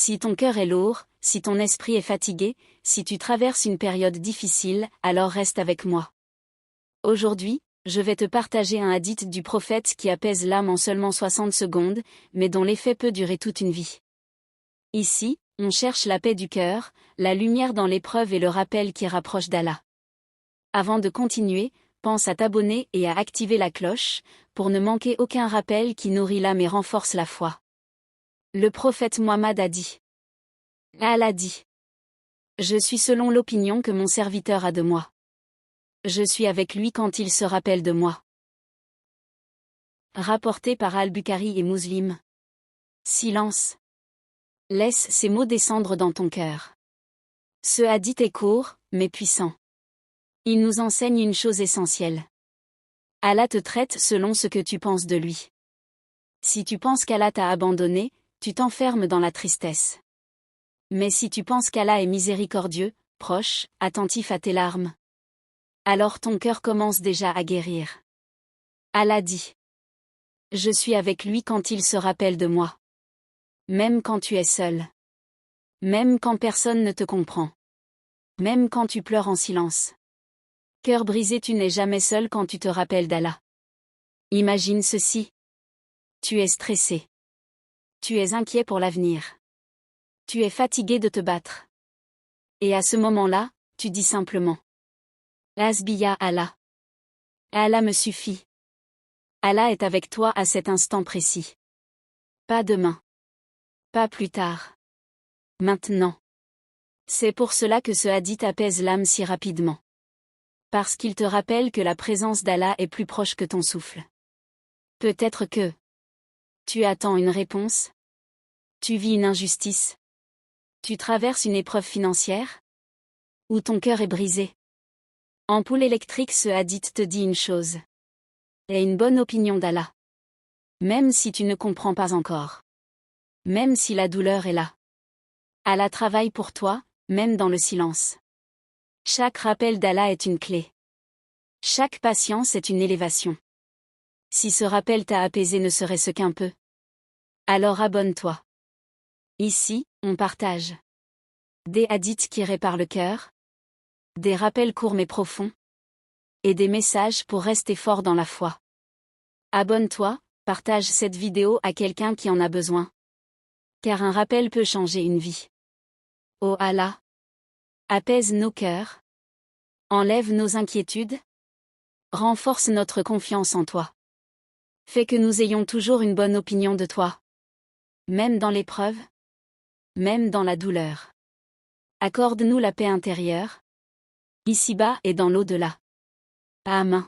Si ton cœur est lourd, si ton esprit est fatigué, si tu traverses une période difficile, alors reste avec moi. Aujourd'hui, je vais te partager un hadith du prophète qui apaise l'âme en seulement 60 secondes, mais dont l'effet peut durer toute une vie. Ici, on cherche la paix du cœur, la lumière dans l'épreuve et le rappel qui rapproche d'Allah. Avant de continuer, pense à t'abonner et à activer la cloche, pour ne manquer aucun rappel qui nourrit l'âme et renforce la foi. Le prophète Mohammed a dit. Allah dit. Je suis selon l'opinion que mon serviteur a de moi. Je suis avec lui quand il se rappelle de moi. Rapporté par Al-Bukhari et Muslim. Silence. Laisse ces mots descendre dans ton cœur. Ce hadith est court, mais puissant. Il nous enseigne une chose essentielle. Allah te traite selon ce que tu penses de lui. Si tu penses qu'Allah t'a abandonné, tu t'enfermes dans la tristesse. Mais si tu penses qu'Allah est miséricordieux, proche, attentif à tes larmes, alors ton cœur commence déjà à guérir. Allah dit. Je suis avec lui quand il se rappelle de moi. Même quand tu es seul. Même quand personne ne te comprend. Même quand tu pleures en silence. Cœur brisé, tu n'es jamais seul quand tu te rappelles d'Allah. Imagine ceci. Tu es stressé. Tu es inquiet pour l'avenir. Tu es fatigué de te battre. Et à ce moment-là, tu dis simplement. Hasbiya Allah. Allah me suffit. Allah est avec toi à cet instant précis. Pas demain. Pas plus tard. Maintenant. C'est pour cela que ce hadith apaise l'âme si rapidement. Parce qu'il te rappelle que la présence d'Allah est plus proche que ton souffle. Peut-être que tu attends une réponse. Tu vis une injustice. Tu traverses une épreuve financière. Ou ton cœur est brisé. Ampoule électrique, ce hadith te dit une chose. Aie une bonne opinion d'Allah. Même si tu ne comprends pas encore. Même si la douleur est là. Allah travaille pour toi, même dans le silence. Chaque rappel d'Allah est une clé. Chaque patience est une élévation. Si ce rappel t'a apaisé ne serait-ce qu'un peu, alors abonne-toi. Ici, on partage des hadiths qui réparent le cœur, des rappels courts mais profonds, et des messages pour rester fort dans la foi. Abonne-toi, partage cette vidéo à quelqu'un qui en a besoin. Car un rappel peut changer une vie. Oh Allah! Apaise nos cœurs. Enlève nos inquiétudes. Renforce notre confiance en toi. Fais que nous ayons toujours une bonne opinion de toi. Même dans l'épreuve. Même dans la douleur. Accorde-nous la paix intérieure. Ici-bas et dans l'au-delà. Amen.